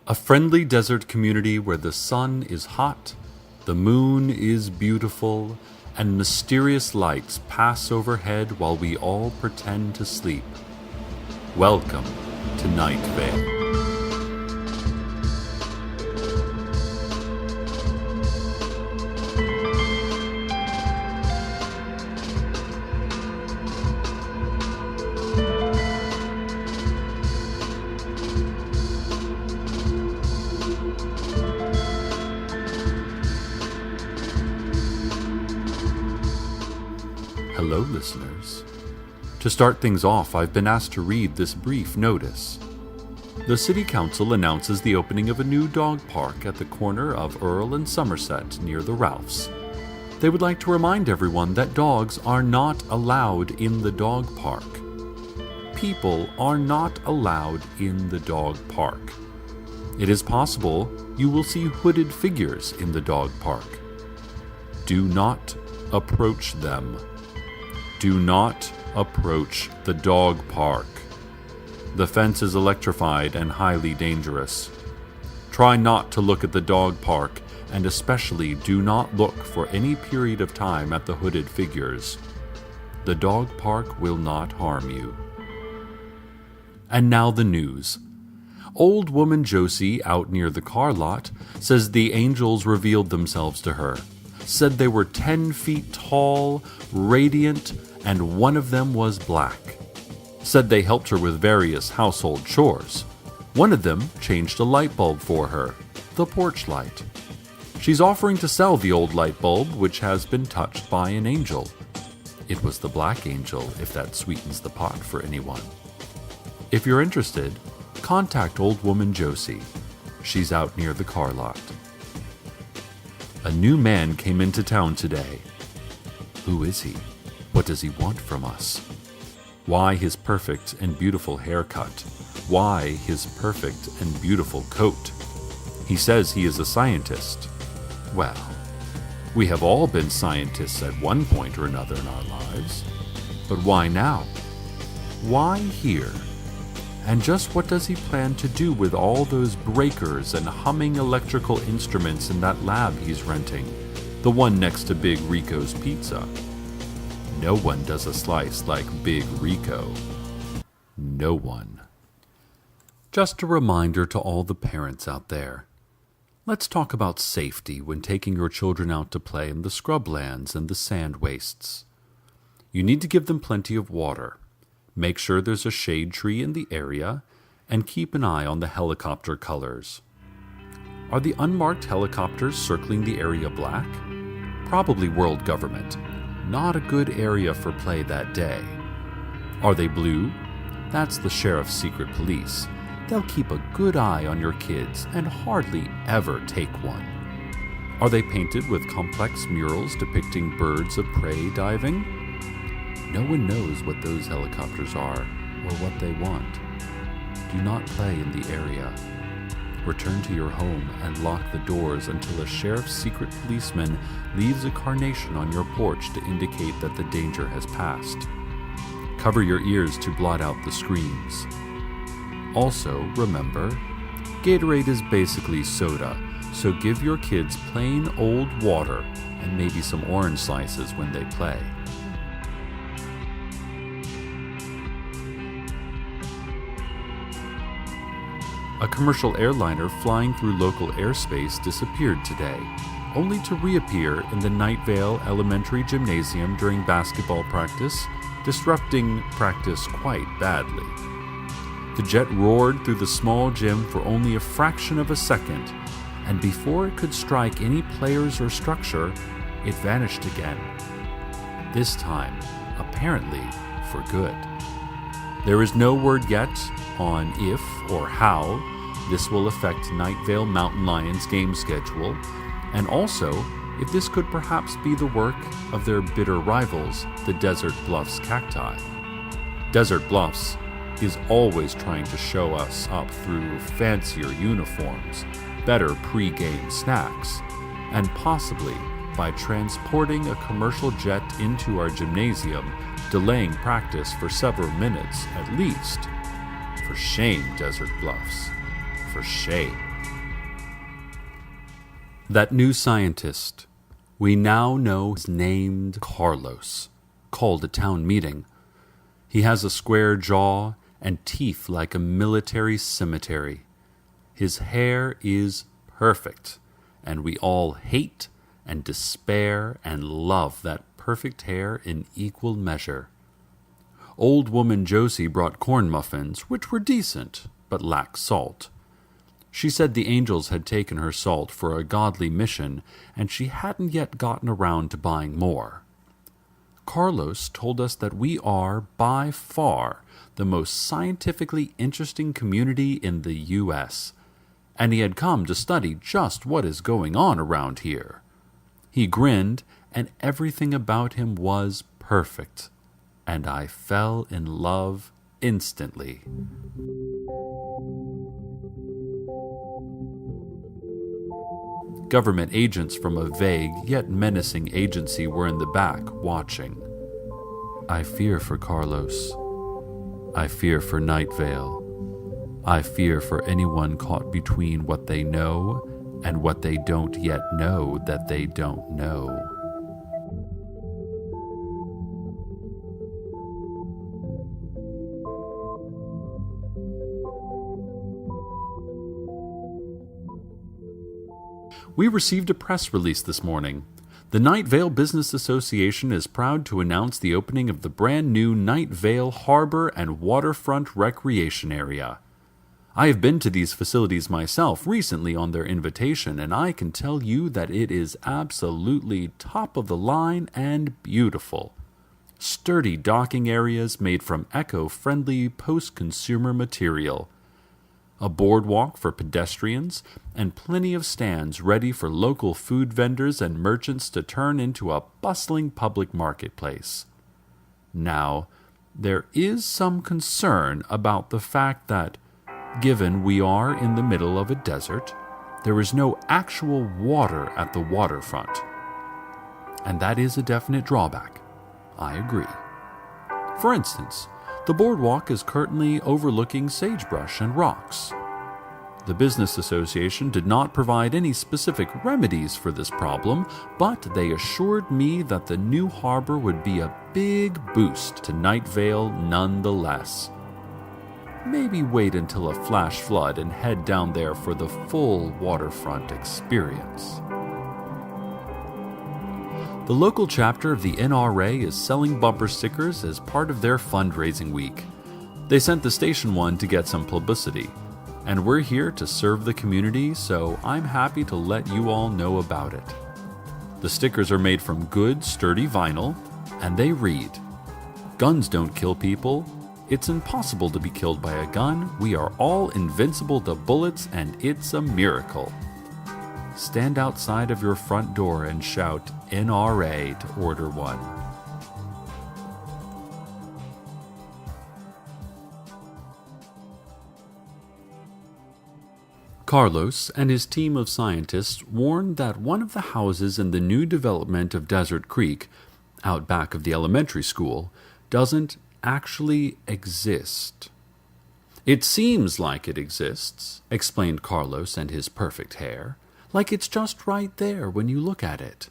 A friendly desert community where the sun is hot, the moon is beautiful, and mysterious lights pass overhead while we all pretend to sleep. Welcome to Night Vale. Hello, listeners. To start things off, I've been asked to read this brief notice. The City Council announces the opening of a new dog park at the corner of Earl and Somerset near the Ralphs. They would like to remind everyone that dogs are not allowed in the dog park. People are not allowed in the dog park. It is possible you will see hooded figures in the dog park. Do not approach them. Do not approach the dog park. The fence is electrified and highly dangerous. Try not to look at the dog park, and especially do not look for any period of time at the hooded figures. The dog park will not harm you. And now the news. Old woman Josie, out near the car lot, says the angels revealed themselves to her. Said they were 10 feet tall, radiant, and one of them was black. Said they helped her with various household chores. One of them changed a light bulb for her, the porch light. She's offering to sell the old light bulb, which has been touched by an angel. It was the black angel, if that sweetens the pot for anyone. If you're interested, contact Old Woman Josie. She's out near the car lot. A new man came into town today. Who is he? What does he want from us? Why his perfect and beautiful haircut? Why his perfect and beautiful coat? He says he is a scientist. Well, we have all been scientists at one point or another in our lives. But why now? Why here? And just what does he plan to do with all those breakers and humming electrical instruments in that lab he's renting? The one next to Big Rico's Pizza. No one does a slice like Big Rico. No one. Just a reminder to all the parents out there. Let's talk about safety when taking your children out to play in the scrublands and the sand wastes. You need to give them plenty of water. Make sure there's a shade tree in the area, and keep an eye on the helicopter colors. Are the unmarked helicopters circling the area black? Probably world government. Not a good area for play that day. Are they blue? That's the sheriff's secret police. They'll keep a good eye on your kids and hardly ever take one. Are they painted with complex murals depicting birds of prey diving? No one knows what those helicopters are or what they want. Do not play in the area. Return to your home and lock the doors until a sheriff's secret policeman leaves a carnation on your porch to indicate that the danger has passed. Cover your ears to blot out the screams. Also, remember, Gatorade is basically soda, so give your kids plain old water and maybe some orange slices when they play. A commercial airliner flying through local airspace disappeared today, only to reappear in the Night Vale Elementary Gymnasium during basketball practice, disrupting practice quite badly. The jet roared through the small gym for only a fraction of a second, and before it could strike any players or structure, it vanished again. This time, apparently, for good. There is no word yet on if or how this will affect Night Vale Mountain Lions' game schedule, and also if this could perhaps be the work of their bitter rivals, the Desert Bluffs Cacti. Desert Bluffs is always trying to show us up through fancier uniforms, better pre-game snacks, and possibly by transporting a commercial jet into our gymnasium, delaying practice for several minutes at least. For shame, Desert Bluffs. For shame. That new scientist, we now know is named Carlos, called a town meeting. He has a square jaw and teeth like a military cemetery. His hair is perfect, and we all hate and despair and love that perfect hair in equal measure. Old woman Josie brought corn muffins, which were decent, but lacked salt. She said the angels had taken her salt for a godly mission, and she hadn't yet gotten around to buying more. Carlos told us that we are, by far, the most scientifically interesting community in the U.S., and he had come to study just what is going on around here. He grinned, and everything about him was perfect, and I fell in love instantly. Government agents from a vague yet menacing agency were in the back, watching. I fear for Carlos. I fear for Night Vale. I fear for anyone caught between what they know and what they don't yet know that they don't know. We received a press release this morning. The Night Vale Business Association is proud to announce the opening of the brand new Night Vale Harbor and Waterfront Recreation Area. I have been to these facilities myself recently on their invitation, and I can tell you that it is absolutely top of the line and beautiful. Sturdy docking areas made from eco-friendly post-consumer material. A boardwalk for pedestrians, and plenty of stands ready for local food vendors and merchants to turn into a bustling public marketplace. Now, there is some concern about the fact that, given we are in the middle of a desert, there is no actual water at the waterfront. And that is a definite drawback. I agree. For instance, the boardwalk is currently overlooking sagebrush and rocks. The Business Association did not provide any specific remedies for this problem, but they assured me that the new harbor would be a big boost to Night Vale nonetheless. Maybe wait until a flash flood and head down there for the full waterfront experience. The local chapter of the NRA is selling bumper stickers as part of their fundraising week. They sent the station one to get some publicity, and we're here to serve the community, so I'm happy to let you all know about it. The stickers are made from good, sturdy vinyl, and they read, "Guns don't kill people. It's impossible to be killed by a gun. We are all invincible to bullets, and it's a miracle." Stand outside of your front door and shout NRA to order one. Carlos and his team of scientists warned that one of the houses in the new development of Desert Creek, out back of the elementary school, doesn't actually exist. "It seems like it exists," explained Carlos and his perfect hair, "like it's just right there when you look at it.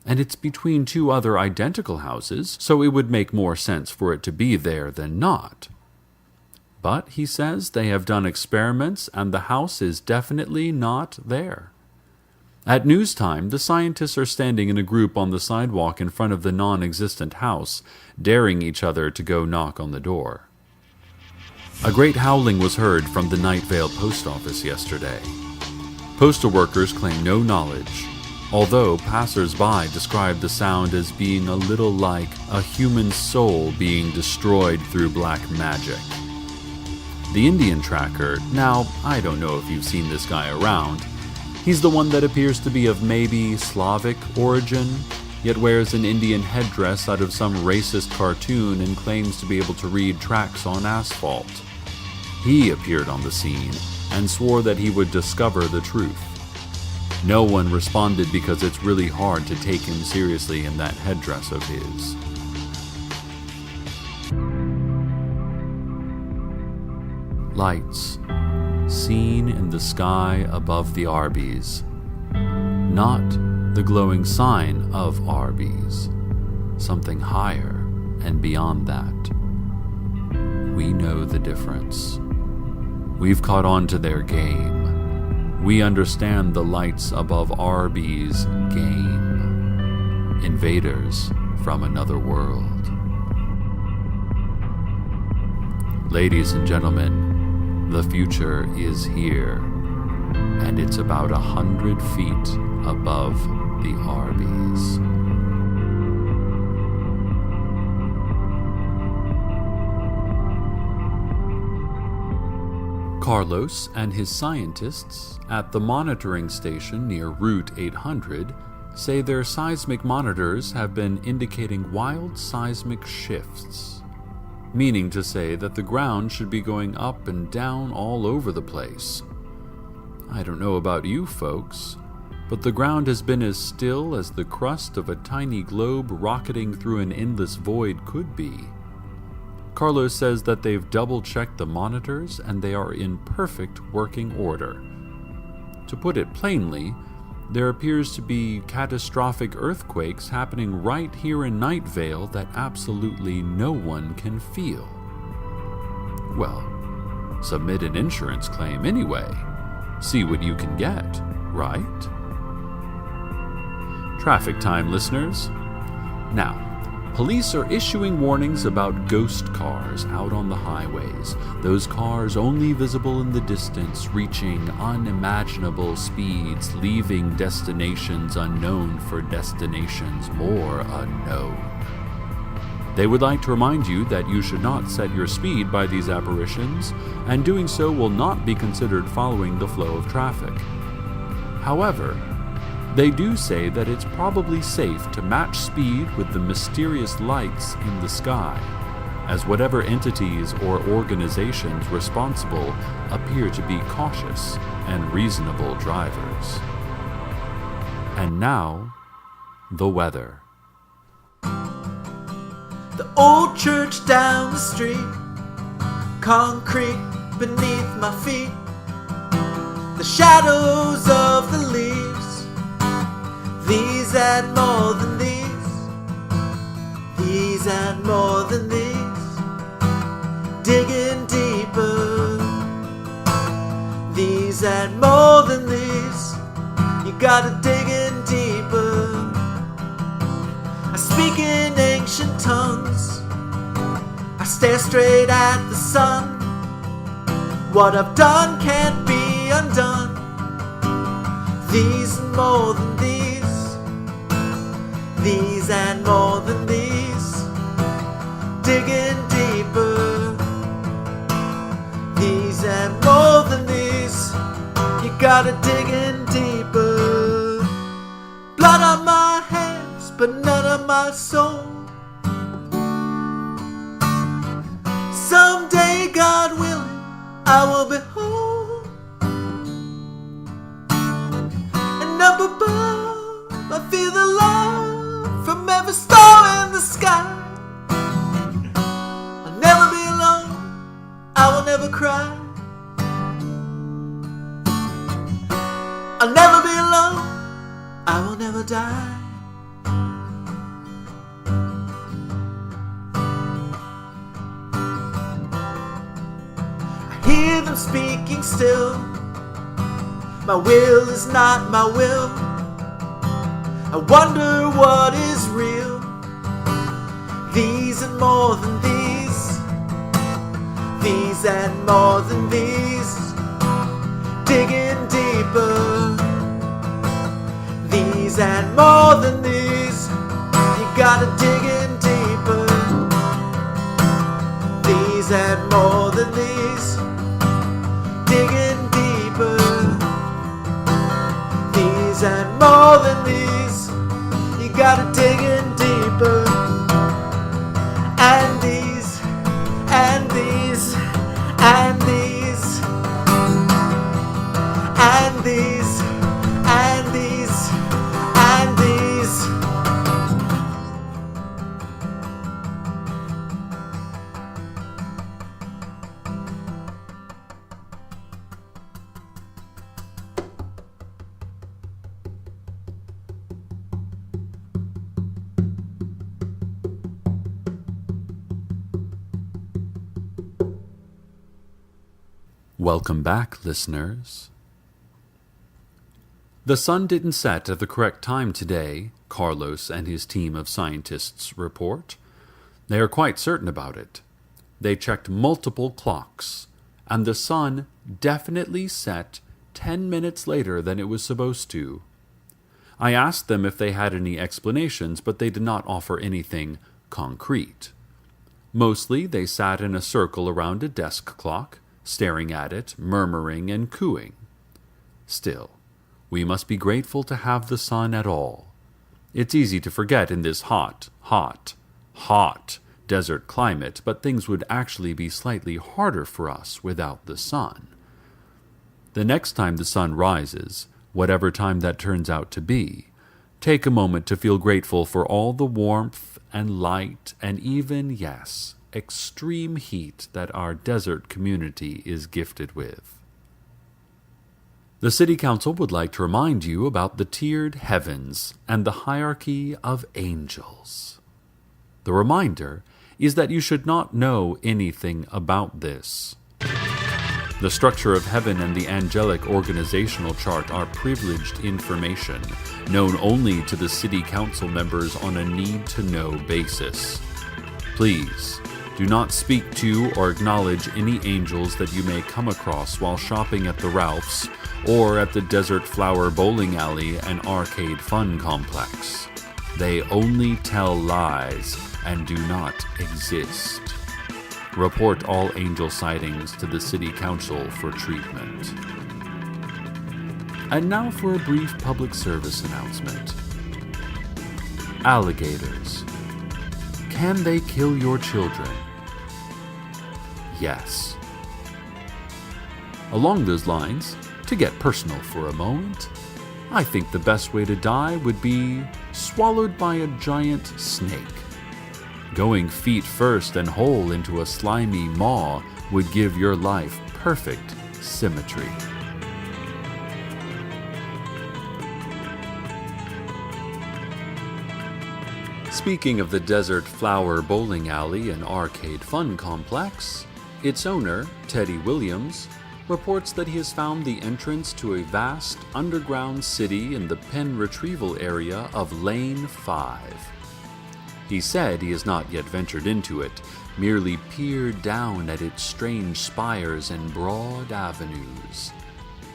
And it's between two other identical houses, so it would make more sense for it to be there than not. But, he says, they have done experiments and the house is definitely not there." At news time, the scientists are standing in a group on the sidewalk in front of the non-existent house, daring each other to go knock on the door. A great howling was heard from the Night Vale post office yesterday. Postal workers claim no knowledge, although passers-by describe the sound as being a little like a human soul being destroyed through black magic. The Indian tracker, now, I don't know if you've seen this guy around. He's the one that appears to be of maybe Slavic origin, yet wears an Indian headdress out of some racist cartoon and claims to be able to read tracks on asphalt. He appeared on the scene and swore that he would discover the truth. No one responded because it's really hard to take him seriously in that headdress of his. Lights, seen in the sky above the Arby's. not the glowing sign of Arby's, something higher and beyond that. We know the difference. We've caught on to their game. We understand the lights above Arby's game. Invaders from another world. Ladies and gentlemen, the future is here, and it's about 100 feet above the Arby's. Carlos and his scientists at the monitoring station near Route 800 say their seismic monitors have been indicating wild seismic shifts, meaning to say that the ground should be going up and down all over the place. I don't know about you folks, but the ground has been as still as the crust of a tiny globe rocketing through an endless void could be. Carlos says that they've double-checked the monitors and they are in perfect working order. To put it plainly, there appears to be catastrophic earthquakes happening right here in Night Vale that absolutely no one can feel. Well, submit an insurance claim anyway. See what you can get, right? Traffic time, listeners. Now, police are issuing warnings about ghost cars out on the highways. Those cars only visible in the distance, reaching unimaginable speeds, leaving destinations unknown for destinations more unknown. They would like to remind you that you should not set your speed by these apparitions, and doing so will not be considered following the flow of traffic. However, they do say that it's probably safe to match speed with the mysterious lights in the sky, as whatever entities or organizations responsible appear to be cautious and reasonable drivers. And now, the weather. The old church down the street, concrete beneath my feet, the shadows of the leaves, these and more than these and more than these, digging deeper, these and more than these, you gotta dig in deeper. I speak in ancient tongues, I stare straight at the sun. What I've done can't be undone. These and more than these and more than these, digging deeper. These and more than these, you gotta dig in deeper. Blood on my hands, but none of my soul. Someday, God willing, I will be whole. And up above, I feel the love from every star in the sky. I'll never be alone, I will never cry. I'll never be alone, I will never die. Hear them speaking still. My will is not my will. I wonder what is real. These and more than these and more than these, digging deeper. These and more than these, you gotta dig in deeper. These and more than these, digging deeper. These and more than these, you gotta dig in deeper. And these, and these, and these, and these, and these, and these. Welcome back, listeners. The sun didn't set at the correct time today, Carlos and his team of scientists report. They are quite certain about it. They checked multiple clocks, and the sun definitely set 10 minutes later than it was supposed to. I asked them if they had any explanations, but they did not offer anything concrete. Mostly they sat in a circle around a desk clock, staring at it, murmuring and cooing. Still, we must be grateful to have the sun at all. It's easy to forget in this hot desert climate, but things would actually be slightly harder for us without the sun. The next time the sun rises, whatever time that turns out to be, take a moment to feel grateful for all the warmth and light and even, yes, extreme heat that our desert community is gifted with. The City Council would like to remind you about the tiered heavens and the hierarchy of angels. The reminder is that you should not know anything about this. The structure of heaven and the angelic organizational chart are privileged information, known only to the City Council members on a need-to-know basis. Please, do not speak to or acknowledge any angels that you may come across while shopping at the Ralph's or at the Desert Flower Bowling Alley and Arcade Fun Complex. They only tell lies and do not exist. Report all angel sightings to the City Council for treatment. And now for a brief public service announcement. Alligators. Can they kill your children? Yes. Along those lines, to get personal for a moment, I think the best way to die would be swallowed by a giant snake. Going feet first and whole into a slimy maw would give your life perfect symmetry. Speaking of the Desert Flower Bowling Alley and Arcade Fun Complex, its owner, Teddy Williams, reports that he has found the entrance to a vast underground city in the pen retrieval area of Lane 5. He said he has not yet ventured into it, merely peered down at its strange spires and broad avenues.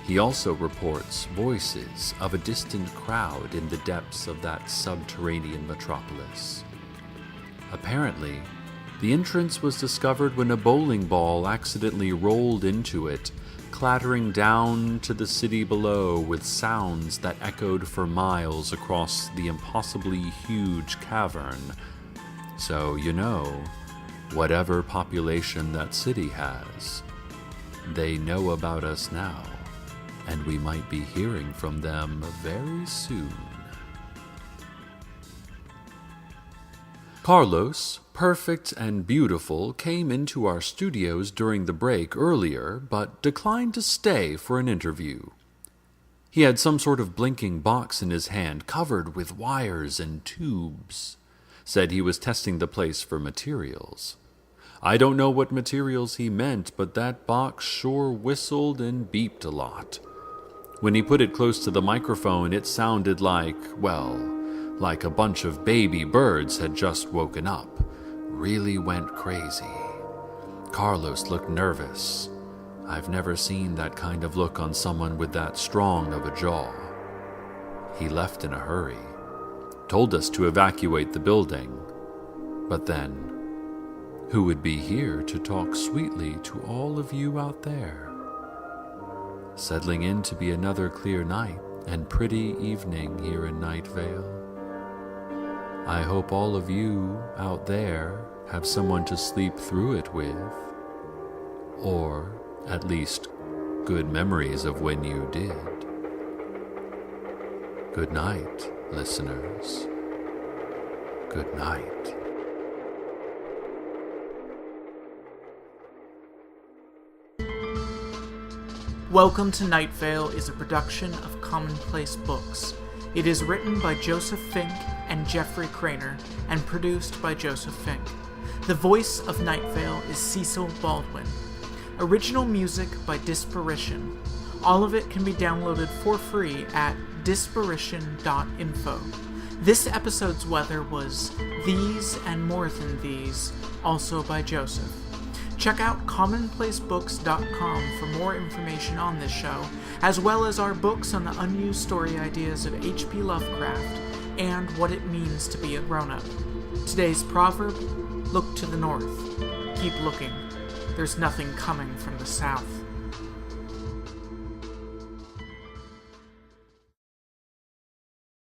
He also reports voices of a distant crowd in the depths of that subterranean metropolis. Apparently, the entrance was discovered when a bowling ball accidentally rolled into it, clattering down to the city below with sounds that echoed for miles across the impossibly huge cavern. So, whatever population that city has, they know about us now, and we might be hearing from them very soon. Carlos, perfect and beautiful, came into our studios during the break earlier, but declined to stay for an interview. He had some sort of blinking box in his hand covered with wires and tubes. Said he was testing the place for materials. I don't know what materials he meant, but that box sure whistled and beeped a lot. When he put it close to the microphone, it sounded like a bunch of baby birds had just woken up. Really went crazy. Carlos looked nervous. I've never seen that kind of look on someone with that strong of a jaw. He left in a hurry. Told us to evacuate the building. But then, who would be here to talk sweetly to all of you out there? Settling in to be another clear night and pretty evening here in Night Vale. I hope all of you out there have someone to sleep through it with, or at least good memories of when you did. Good night, listeners. Good night. Welcome to Night Vale is a production of Commonplace Books. It is written by Joseph Fink and Jeffrey Craner and produced by Joseph Fink. The voice of Night Vale is Cecil Baldwin. Original music by Disparition. All of it can be downloaded for free at disparition.info. This episode's weather was These and More Than These, also by Joseph. Check out commonplacebooks.com for more information on this show, as well as our books on the unused story ideas of H.P. Lovecraft and what it means to be a grown-up. Today's proverb, look to the north. Keep looking. There's nothing coming from the south.